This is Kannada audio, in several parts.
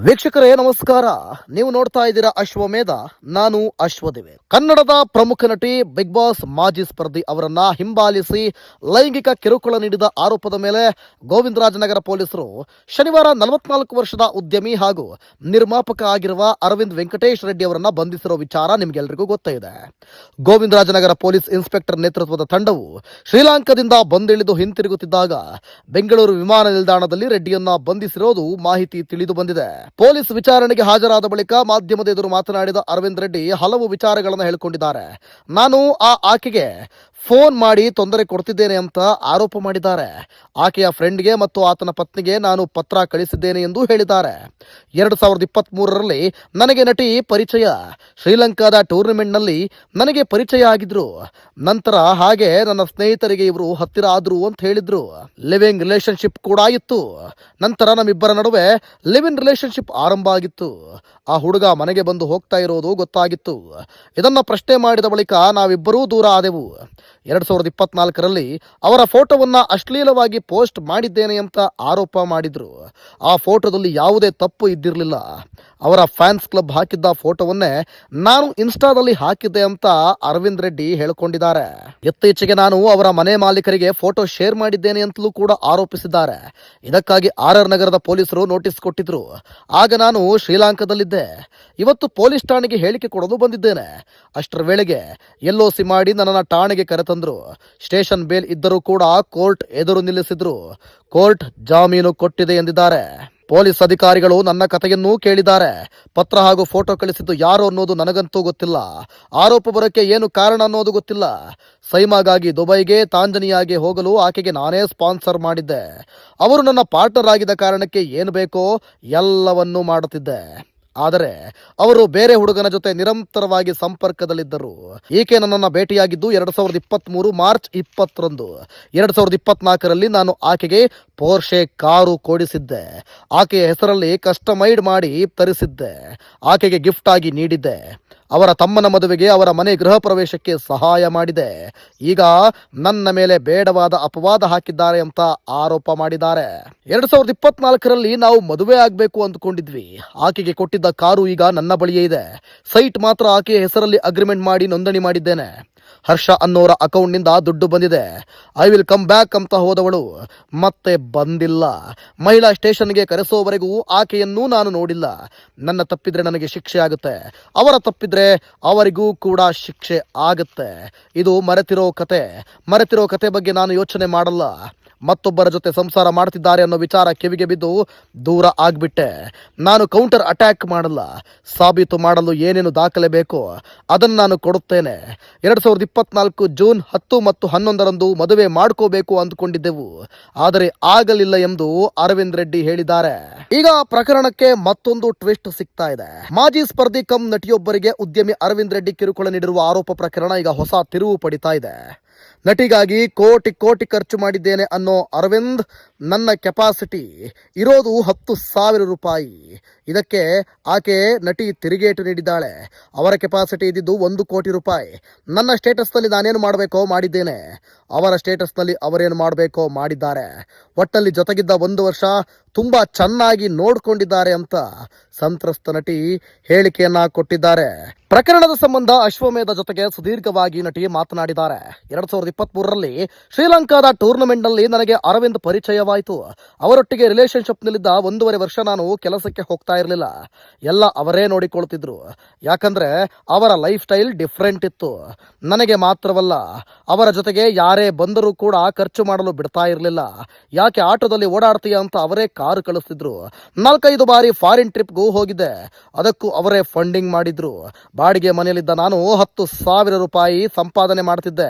ವೀಕ್ಷಕರೇ ನಮಸ್ಕಾರ. ನೀವು ನೋಡ್ತಾ ಇದ್ದೀರಾ ಅಶ್ವಮೇಧ. ನಾನು ಅಶ್ವದೇವೆ. ಕನ್ನಡದ ಪ್ರಮುಖ ನಟಿ ಬಿಗ್ ಬಾಸ್ ಮಾಜಿ ಸ್ಪರ್ಧಿ ಅವರನ್ನ ಹಿಂಬಾಲಿಸಿ ಲೈಂಗಿಕ ಕಿರುಕುಳ ನೀಡಿದ ಆರೋಪದ ಮೇಲೆ ಗೋವಿಂದರಾಜನಗರ ಪೊಲೀಸರು ಶನಿವಾರ 44 ವರ್ಷದ ಉದ್ಯಮಿ ಹಾಗೂ ನಿರ್ಮಾಪಕ ಆಗಿರುವ ಅರವಿಂದ್ ವೆಂಕಟೇಶ್ ರೆಡ್ಡಿ ಅವರನ್ನ ಬಂಧಿಸಿರೋ ವಿಚಾರ ನಿಮಗೆಲ್ಲರಿಗೂ ಗೊತ್ತೇ ಇದೆ. ಗೋವಿಂದರಾಜನಗರ ಪೊಲೀಸ್ ಇನ್ಸ್ಪೆಕ್ಟರ್ ನೇತೃತ್ವದ ತಂಡವು ಶ್ರೀಲಂಕಾದಿಂದ ಬಂದಿಳಿದು ಹಿಂತಿರುಗುತ್ತಿದ್ದಾಗ ಬೆಂಗಳೂರು ವಿಮಾನ ನಿಲ್ದಾಣದಲ್ಲಿ ರೆಡ್ಡಿಯನ್ನ ಬಂಧಿಸಿರೋದು ಮಾಹಿತಿ ತಿಳಿದು ಬಂದಿದೆ. ಪೊಲೀಸ್ ವಿಚಾರಣೆಗೆ ಹಾಜರಾದ ಬಳಿಕ ಮಾಧ್ಯಮದ ಎದುರು ಮಾತನಾಡಿದ ಅರವಿಂದ್ ರೆಡ್ಡಿ ಹಲವು ವಿಚಾರಗಳನ್ನು ಹೇಳಿಕೊಂಡಿದ್ದಾರೆ. ನಾನು ಆಕೆಗೆ ಫೋನ್ ಮಾಡಿ ತೊಂದರೆ ಕೊಡ್ತಿದ್ದೇನೆ ಅಂತ ಆರೋಪ ಮಾಡಿದ್ದಾರೆ. ಆಕೆಯ ಫ್ರೆಂಡ್ಗೆ ಮತ್ತು ಆತನ ಪತ್ನಿಗೆ ನಾನು ಪತ್ರ ಕಳಿಸಿದ್ದೇನೆ ಎಂದು ಹೇಳಿದ್ದಾರೆ. 2023ರಲ್ಲಿ ನನಗೆ ನಟಿ ಪರಿಚಯ. ಶ್ರೀಲಂಕಾದ ಟೂರ್ನಮೆಂಟ್ನಲ್ಲಿ ನನಗೆ ಪರಿಚಯ ಆಗಿದ್ರು. ನಂತರ ಹಾಗೆ ನನ್ನ ಸ್ನೇಹಿತರಿಗೆ ಇವರು ಹತ್ತಿರ ಆದ್ರು ಅಂತ ಹೇಳಿದ್ರು. ಲಿವಿಂಗ್ ರಿಲೇಶನ್ಶಿಪ್ ಕೂಡ ಇತ್ತು. ನಂತರ ನಮ್ಮಿಬ್ಬರ ನಡುವೆ ಲಿವ್ ಇನ್ ರಿಲೇಶನ್ಶಿಪ್ ಆರಂಭ ಆಗಿತ್ತು. ಆ ಹುಡುಗ ಮನೆಗೆ ಬಂದು ಹೋಗ್ತಾ ಇರೋದು ಗೊತ್ತಾಗಿತ್ತು. ಇದನ್ನ ಪ್ರಶ್ನೆ ಮಾಡಿದ ಬಳಿಕ ನಾವಿಬ್ಬರೂ ದೂರ ಆದೆವು. 2024ರಲ್ಲಿ ಅವರ ಫೋಟೋವನ್ನ ಅಶ್ಲೀಲವಾಗಿ ಪೋಸ್ಟ್ ಮಾಡಿದ್ದೇನೆ ಅಂತ ಆರೋಪ ಮಾಡಿದ್ರು. ಆ ಫೋಟೋದಲ್ಲಿ ಯಾವುದೇ ತಪ್ಪು ಇದ್ದಿರಲಿಲ್ಲ. ಅವರ ಫ್ಯಾನ್ಸ್ ಕ್ಲಬ್ ಹಾಕಿದ್ದ ಫೋಟೋವನ್ನೇ ನಾನು ಇನ್ಸ್ಟಾದಲ್ಲಿ ಹಾಕಿದ್ದೆ ಅಂತ ಅರವಿಂದ್ ರೆಡ್ಡಿ ಹೇಳಿಕೊಂಡಿದ್ದಾರೆ. ಇತ್ತೀಚೆಗೆ ನಾನು ಅವರ ಮನೆ ಮಾಲೀಕರಿಗೆ ಫೋಟೋ ಶೇರ್ ಮಾಡಿದ್ದೇನೆ ಅಂತಲೂ ಕೂಡ ಆರೋಪಿಸಿದ್ದಾರೆ. ಇದಕ್ಕಾಗಿ ಆರ್ ನಗರದ ಪೊಲೀಸರು ನೋಟಿಸ್ ಕೊಟ್ಟಿದ್ರು. ಆಗ ನಾನು ಶ್ರೀಲಂಕಾದಲ್ಲಿದ್ದೆ. ಇವತ್ತು ಪೊಲೀಸ್ ಠಾಣೆಗೆ ಹೇಳಿಕೆ ಕೊಡಲು ಬಂದಿದ್ದೇನೆ. ಅಷ್ಟರ ವೇಳೆಗೆ LOC ಮಾಡಿ ನನ್ನನ್ನು ಠಾಣೆಗೆ ಕರೆತಂದ್ರು. ಸ್ಟೇಷನ್ ಬೇಲ್ ಇದ್ದರೂ ಕೂಡ ಕೋರ್ಟ್ ಎದುರು ನಿಲ್ಲಿಸಿದ್ರು. ಕೋರ್ಟ್ ಜಾಮೀನು ಕೊಟ್ಟಿದೆ ಎಂದಿದ್ದಾರೆ. ಪೊಲೀಸ್ ಅಧಿಕಾರಿಗಳು ನನ್ನ ಕಥೆಯನ್ನೂ ಕೇಳಿದ್ದಾರೆ. ಪತ್ರ ಹಾಗೂ ಫೋಟೋ ಕಳಿಸಿದ್ದು ಯಾರು ಅನ್ನೋದು ನನಗಂತೂ ಗೊತ್ತಿಲ್ಲ. ಆರೋಪ ಬರೋಕ್ಕೆ ಏನು ಕಾರಣ ಅನ್ನೋದು ಗೊತ್ತಿಲ್ಲ. ಸೈಮಾಗಾಗಿ ದುಬೈಗೆ ತಾಂಜನಿಯಾಗೆ ಹೋಗಲು ಆಕೆಗೆ ನಾನೇ ಸ್ಪಾನ್ಸರ್ ಮಾಡಿದ್ದೆ. ಅವರು ನನ್ನ ಪಾರ್ಟ್ನರ್ ಆಗಿದ್ದ ಕಾರಣಕ್ಕೆ ಏನು ಬೇಕೋ ಎಲ್ಲವನ್ನೂ ಮಾಡುತ್ತಿದ್ದೆ. ಆದರೆ ಅವರು ಬೇರೆ ಹುಡುಗನ ಜೊತೆ ನಿರಂತರವಾಗಿ ಸಂಪರ್ಕದಲ್ಲಿದ್ದರು. ಈಕೆ ನನ್ನನ್ನು ಭೇಟಿಯಾಗಿದ್ದು 2023 ಮಾರ್ಚ್ 20ರಂದು. 2024ರಲ್ಲಿ ನಾನು ಆಕೆಗೆ ಪೋರ್ಷೆ ಕಾರು ಕೊಡಿಸಿದ್ದೆ. ಆಕೆಯ ಹೆಸರಲ್ಲಿ ಕಸ್ಟಮೈಡ್ ಮಾಡಿ ತರಿಸಿದ್ದೆ. ಆಕೆಗೆ ಗಿಫ್ಟ್ ಆಗಿ ನೀಡಿದ್ದೆ. ಅವರ ತಮ್ಮನ ಮದುವೆಗೆ, ಅವರ ಮನೆ ಗೃಹ ಪ್ರವೇಶಕ್ಕೆ ಸಹಾಯ ಮಾಡಿದೆ. ಈಗ ನನ್ನ ಮೇಲೆ ಬೇಡವಾದ ಅಪವಾದ ಹಾಕಿದ್ದಾರೆ ಅಂತ ಆರೋಪ ಮಾಡಿದ್ದಾರೆ. 2024ರಲ್ಲಿ ನಾವು ಮದುವೆ ಆಗಬೇಕು ಅಂದ್ಕೊಂಡಿದ್ವಿ. ಆಕೆಗೆ ಕೊಟ್ಟಿದ್ದ ಕಾರು ಈಗ ನನ್ನ ಬಳಿಯೇ ಇದೆ. ಸೈಟ್ ಮಾತ್ರ ಆಕೆಯ ಹೆಸರಲ್ಲಿ ಅಗ್ರಿಮೆಂಟ್ ಮಾಡಿ ನೋಂದಣಿ ಮಾಡಿದ್ದೇನೆ. ಹರ್ಷ ಅನ್ನೋರ ಅಕೌಂಟ್ನಿಂದ ದುಡ್ಡು ಬಂದಿದೆ. ಐ ವಿಲ್ ಕಮ್ ಬ್ಯಾಕ್ ಅಂತ ಹೋದವಳು ಮತ್ತೆ ಬಂದಿಲ್ಲ. ಮಹಿಳಾ ಸ್ಟೇಷನ್ಗೆ ಕರೆಸೋವರೆಗೂ ಆಕೆಯನ್ನೂ ನಾನು ನೋಡಿಲ್ಲ. ನನ್ನ ತಪ್ಪಿದ್ರೆ ನನಗೆ ಶಿಕ್ಷೆ ಆಗುತ್ತೆ, ಅವರ ತಪ್ಪಿದ್ರೆ ಅವರಿಗೂ ಕೂಡ ಶಿಕ್ಷೆ ಆಗುತ್ತೆ. ಇದು ಮರೆತಿರೋ ಕತೆ ಬಗ್ಗೆ ನಾನು ಯೋಚನೆ ಮಾಡಲ್ಲ. ಮತ್ತೊಬ್ಬರ ಜೊತೆ ಸಂಸಾರ ಮಾಡ್ತಿದ್ದಾರೆ ಅನ್ನೋ ವಿಚಾರ ಕಿವಿಗೆ ಬಿದ್ದು ದೂರ ಆಗ್ಬಿಟ್ಟೆ. ನಾನು ಕೌಂಟರ್ ಅಟ್ಯಾಕ್ ಮಾಡಲ್ಲ. ಸಾಬೀತು ಮಾಡಲು ಏನೇನು ದಾಖಲೆ ಬೇಕೋ ಅದನ್ನು ನಾನು ಕೊಡುತ್ತೇನೆ. 2024 ಜೂನ್ 10 ಮತ್ತು 11ರಂದು ಮದುವೆ ಮಾಡ್ಕೋಬೇಕು ಅಂದ್ಕೊಂಡಿದ್ದೆವು. ಆದರೆ ಆಗಲಿಲ್ಲ ಎಂದು ಅರವಿಂದ್ ರೆಡ್ಡಿ ಹೇಳಿದ್ದಾರೆ. ಈಗ ಪ್ರಕರಣಕ್ಕೆ ಮತ್ತೊಂದು ಟ್ವಿಸ್ಟ್ ಸಿಗ್ತಾ ಇದೆ. ಮಾಜಿ ಸ್ಪರ್ಧಿ ಕಮ್ ನಟಿಯೊಬ್ಬರಿಗೆ ಉದ್ಯಮಿ ಅರವಿಂದ್ ರೆಡ್ಡಿ ಕಿರುಕುಳ ನೀಡಿರುವ ಆರೋಪ ಪ್ರಕರಣ ಈಗ ಹೊಸ ತಿರುವು ಪಡಿತಾ ಇದೆ. ನಟಿಗಾಗಿ ಕೋಟಿ ಖರ್ಚು ಮಾಡಿದ್ದೇನೆ ಅನ್ನೋ ಅರವಿಂದ್, ನನ್ನ ಕೆಪಾಸಿಟಿ ಇರೋದು 10,000 ರೂಪಾಯಿ. ಇದಕ್ಕೆ ಆಕೆ ನಟಿ ತಿರುಗೇಟು ನೀಡಿದ್ದಾಳೆ. ಅವರ ಕೆಪಾಸಿಟಿ ಇದ್ದಿದ್ದು 1 ಕೋಟಿ ರೂಪಾಯಿ. ನನ್ನ ಸ್ಟೇಟಸ್ನಲ್ಲಿ ನಾನೇನು ಮಾಡಬೇಕೋ ಮಾಡಿದ್ದೇನೆ, ಅವರ ಸ್ಟೇಟಸ್ನಲ್ಲಿ ಅವರೇನು ಮಾಡಬೇಕೋ ಮಾಡಿದ್ದಾರೆ. ಒಟ್ಟಲ್ಲಿ ಜೊತೆಗಿದ್ದ 1 ವರ್ಷ ತುಂಬಾ ಚೆನ್ನಾಗಿ ನೋಡ್ಕೊಂಡಿದ್ದಾರೆ ಅಂತ ಸಂತ್ರಸ್ತ ನಟಿ ಹೇಳಿಕೆಯನ್ನ ಕೊಟ್ಟಿದ್ದಾರೆ. ಪ್ರಕರಣದ ಸಂಬಂಧ ಅಶ್ವಮೇಧ ಜೊತೆಗೆ ಸುದೀರ್ಘವಾಗಿ ನಟಿ ಮಾತನಾಡಿದ್ದಾರೆ. 2023ರಲ್ಲಿ ಶ್ರೀಲಂಕಾದ ಟೂರ್ನಮೆಂಟ್ನಲ್ಲಿ ನನಗೆ ಅರವಿಂದ್ ಪರಿಚಯವಾಯಿತು. ಅವರೊಟ್ಟಿಗೆ ರಿಲೇಶನ್ಶಿಪ್ನಲ್ಲಿದ್ದ 1.5 ವರ್ಷ ನಾನು ಕೆಲಸಕ್ಕೆ ಹೋಗ್ತಾ ಇರಲಿಲ್ಲ. ಎಲ್ಲ ಅವರೇ ನೋಡಿಕೊಳ್ತಿದ್ರು. ಯಾಕಂದ್ರೆ ಅವರ ಲೈಫ್ ಸ್ಟೈಲ್ ಡಿಫ್ರೆಂಟ್ ಇತ್ತು. ನನಗೆ ಮಾತ್ರವಲ್ಲ, ಅವರ ಜೊತೆಗೆ ಯಾರೇ ಬಂದರೂ ಕೂಡ ಖರ್ಚು ಮಾಡಲು ಬಿಡ್ತಾ ಇರಲಿಲ್ಲ. ಯಾಕೆ ಆಟೋದಲ್ಲಿ ಓಡಾಡ್ತೀಯ ಅಂತ ಅವರೇ ಕಾರು ಕಳಿಸ್ತಿದ್ರು. 4-5 ಬಾರಿ ಫಾರಿನ್ ಟ್ರಿಪ್ಗೂ ಹೋಗಿದ್ದೆ. ಅದಕ್ಕೂ ಅವರೇ ಫಂಡಿಂಗ್ ಮಾಡಿದ್ರು. ಬಾಡಿಗೆ ಮನೆಯಲ್ಲಿದ್ದ ನಾನು 10,000 ರೂಪಾಯಿ ಸಂಪಾದನೆ ಮಾಡ್ತಿದ್ದೆ.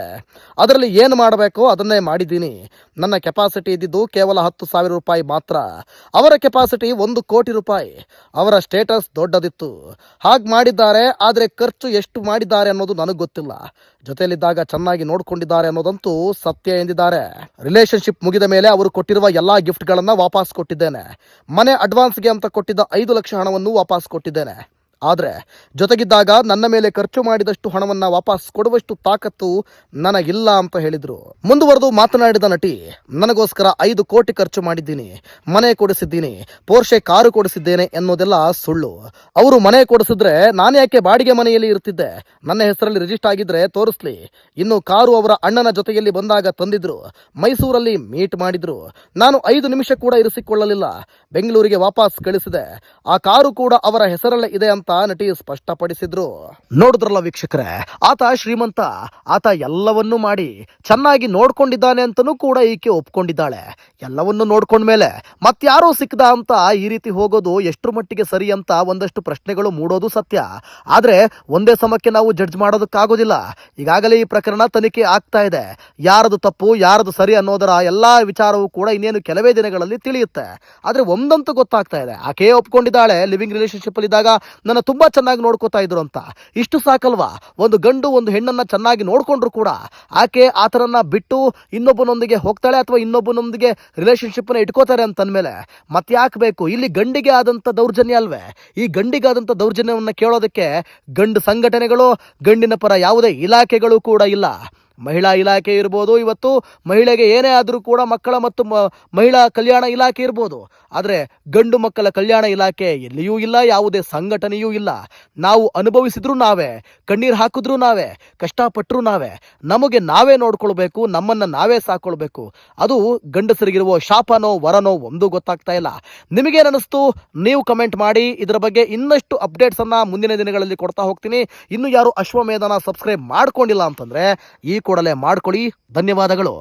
ಅದರಲ್ಲಿ ಏನು ಮಾಡಬೇಕೋ ಅದನ್ನೇ ಮಾಡಿದ್ದೀನಿ. ನನ್ನ ಕೆಪಾಸಿಟಿ ಇದ್ದಿದ್ದು ಕೇವಲ 10,000 ರೂಪಾಯಿ ಮಾತ್ರ. ಅವರ ಕೆಪಾಸಿಟಿ 1 ಕೋಟಿ ರೂಪಾಯಿ. ಅವರ ಸ್ಟೇಟಸ್ ದೊಡ್ಡದಿತ್ತು. ಹಾಗೆ ಮಾಡಿದ್ದಾರೆ. ಆದರೆ ಖರ್ಚು ಎಷ್ಟು ಮಾಡಿದ್ದಾರೆ ಅನ್ನೋದು ನನಗೆ ಗೊತ್ತಿಲ್ಲ. ಜೊತೆಯಲ್ಲಿದ್ದಾಗ ಚೆನ್ನಾಗಿ ನೋಡ್ಕೊಂಡಿದ್ದಾರೆ ಅನ್ನೋದಂತೂ ಸತ್ಯ ಎಂದಿದ್ದಾರೆ. ರಿಲೇಶನ್ಶಿಪ್ ಮುಗಿದ ಮೇಲೆ ಅವರು ಕೊಟ್ಟಿರುವ ಎಲ್ಲಾ ಗಿಫ್ಟ್ಗಳನ್ನು ವಾಪಸ್ ಕೊಟ್ಟಿದ್ದೇನೆ. ಮನೆ ಅಡ್ವಾನ್ಸ್ಗೆ ಅಂತ ಕೊಟ್ಟಿದ್ದ 5 ಲಕ್ಷ ಹಣವನ್ನು ವಾಪಸ್ ಕೊಟ್ಟಿದ್ದೇನೆ. ಆದರೆ ಜೊತೆಗಿದ್ದಾಗ ನನ್ನ ಮೇಲೆ ಖರ್ಚು ಮಾಡಿದಷ್ಟು ಹಣವನ್ನ ವಾಪಸ್ ಕೊಡುವಷ್ಟು ತಾಕತ್ತು ನನಗಿಲ್ಲ ಅಂತ ಹೇಳಿದ್ರು. ಮುಂದುವರೆದು ಮಾತನಾಡಿದ ನಟಿ, ನನಗೋಸ್ಕರ 5 ಕೋಟಿ ಖರ್ಚು ಮಾಡಿದ್ದೀನಿ, ಮನೆ ಕೊಡಿಸಿದ್ದೀನಿ, ಪೋರ್ಷೆ ಕಾರು ಕೊಡಿಸಿದ್ದೇನೆ ಎನ್ನುವುದೆಲ್ಲ ಸುಳ್ಳು. ಅವರು ಮನೆ ಕೊಡಿಸಿದ್ರೆ ನಾನು ಯಾಕೆ ಬಾಡಿಗೆ ಮನೆಯಲ್ಲಿ ಇರ್ತಿದ್ದೆ? ನನ್ನ ಹೆಸರಲ್ಲಿ ರಿಜಿಸ್ಟರ್ ಆಗಿದ್ರೆ ತೋರಿಸ್ಲಿ. ಇನ್ನು ಕಾರು ಅವರ ಅಣ್ಣನ ಜೊತೆಯಲ್ಲಿ ಬಂದಾಗ ತಂದಿದ್ರು, ಮೈಸೂರಲ್ಲಿ ಮೀಟ್ ಮಾಡಿದ್ರು. ನಾನು 5 ನಿಮಿಷ ಕೂಡ ಇರಿಸಿಕೊಳ್ಳಲಿಲ್ಲ, ಬೆಂಗಳೂರಿಗೆ ವಾಪಸ್ ಕಳಿಸಿದೆ. ಆ ಕಾರು ಕೂಡ ಅವರ ಹೆಸರಲ್ಲೇ ಇದೆ ಅಂತ ನಟಿ ಸ್ಪಷ್ಟಪಡಿಸಿದ್ರು. ನೋಡಿದ್ರಲ್ಲ ವೀಕ್ಷಕರೇ, ಆತ ಶ್ರೀಮಂತ, ಆತ ಎಲ್ಲವನ್ನೂ ಮಾಡಿ ಚೆನ್ನಾಗಿ ನೋಡ್ಕೊಂಡಿದ್ದಾನೆ ಅಂತನೂ ಕೂಡ ಈಕೆ ಒಪ್ಕೊಂಡಿದ್ದಾಳೆ. ಎಲ್ಲವನ್ನೂ ನೋಡ್ಕೊಂಡ್ಮೇಲೆ ಮತ್ಯಾರೋ ಸಿಕ್ಕದ ಅಂತ ಈ ರೀತಿ ಹೋಗೋದು ಎಷ್ಟರ ಮಟ್ಟಿಗೆ ಸರಿ ಅಂತ ಒಂದಷ್ಟು ಪ್ರಶ್ನೆಗಳು ಮೂಡೋದು ಸತ್ಯ. ಆದ್ರೆ ಒಂದೇ ಸಮಕ್ಕೆ ನಾವು ಜಡ್ಜ್ ಮಾಡೋದಕ್ಕಾಗೋದಿಲ್ಲ. ಈಗಾಗಲೇ ಈ ಪ್ರಕರಣ ತನಿಖೆ ಆಗ್ತಾ ಇದೆ. ಯಾರದು ತಪ್ಪು ಯಾರದು ಸರಿ ಅನ್ನೋದರ ಎಲ್ಲಾ ವಿಚಾರವೂ ಕೂಡ ಇನ್ನೇನು ಕೆಲವೇ ದಿನಗಳಲ್ಲಿ ತಿಳಿಯುತ್ತೆ. ಆದ್ರೆ ಒಂದಂತೂ ಗೊತ್ತಾಗ್ತಾ ಇದೆ, ಆಕೆ ಒಪ್ಕೊಂಡಿದ್ದಾಳೆ ಲಿವಿಂಗ್ ರಿಲೇಶನ್ಶಿಪ್ ಅಲ್ಲಿ ಇದ್ದಾಗ ನನ್ನ ತುಂಬಾ ಚೆನ್ನಾಗಿ ನೋಡ್ಕೋತಾ ಇದ್ರು ಅಂತ. ಇಷ್ಟು ಸಾಕಲ್ವಾ? ಒಂದು ಗಂಡು ಒಂದು ಹೆಣ್ಣನ್ನ ಚೆನ್ನಾಗಿ ನೋಡ್ಕೊಂಡ್ರು ಕೂಡ ಆಕೆ ಆತರನ್ನ ಬಿಟ್ಟು ಇನ್ನೊಬ್ಬನೊಂದಿಗೆ ಹೋಗ್ತಾಳೆ ಅಥವಾ ಇನ್ನೊಬ್ಬನೊಂದಿಗೆ ರಿಲೇಶನ್ಶಿಪ್ ನ ಇಟ್ಕೋತಾರೆ ಅಂತಂದ್ಮೇಲೆ ಮತ್ಯಾಕೆ ಬೇಕು? ಇಲ್ಲಿ ಗಂಡಿಗೆ ಆದಂತ ದೌರ್ಜನ್ಯ ಅಲ್ವೇ? ಈ ಗಂಡಿಗಾದಂತ ದೌರ್ಜನ್ಯವನ್ನ ಕೇಳೋದಕ್ಕೆ ಗಂಡು ಸಂಘಟನೆಗಳು, ಗಂಡಿನ ಪರ ಯಾವುದೇ ಇಲಾಖೆಗಳು ಕೂಡ ಇಲ್ಲ. ಮಹಿಳಾ ಇಲಾಖೆ ಇರ್ಬೋದು, ಇವತ್ತು ಮಹಿಳೆಗೆ ಏನೇ ಆದರೂ ಕೂಡ ಮಕ್ಕಳ ಮತ್ತು ಮಹಿಳಾ ಕಲ್ಯಾಣ ಇಲಾಖೆ ಇರ್ಬೋದು. ಆದರೆ ಗಂಡು ಮಕ್ಕಳ ಕಲ್ಯಾಣ ಇಲಾಖೆ ಎಲ್ಲಿಯೂ ಇಲ್ಲ, ಯಾವುದೇ ಸಂಘಟನೆಯೂ ಇಲ್ಲ. ನಾವು ಅನುಭವಿಸಿದ್ರು ನಾವೇ, ಕಣ್ಣೀರು ಹಾಕಿದ್ರು ನಾವೇ, ಕಷ್ಟಪಟ್ಟರು ನಾವೇ. ನಮಗೆ ನಾವೇ ನೋಡ್ಕೊಳ್ಬೇಕು, ನಮ್ಮನ್ನು ನಾವೇ ಸಾಕೊಳ್ಬೇಕು. ಅದು ಗಂಡಸರಿಗಿರುವ ಶಾಪನೋ ವರನೋ ಒಂದು ಗೊತ್ತಾಗ್ತಾ ಇಲ್ಲ. ನಿಮಗೇನಿಸ್ತು? ನೀವು ಕಮೆಂಟ್ ಮಾಡಿ. ಇದರ ಬಗ್ಗೆ ಇನ್ನಷ್ಟು ಅಪ್ಡೇಟ್ಸನ್ನು ಮುಂದಿನ ದಿನಗಳಲ್ಲಿ ಕೊಡ್ತಾ ಹೋಗ್ತೀನಿ. ಇನ್ನು ಯಾರು ಅಶ್ವಮೇಧನ ಸಬ್ಸ್ಕ್ರೈಬ್ ಮಾಡ್ಕೊಂಡಿಲ್ಲ ಅಂತಂದರೆ ಈ ಕೂಡಲೇ ಮಾಡ್ಕೊಳ್ಳಿ. ಧನ್ಯವಾದಗಳು.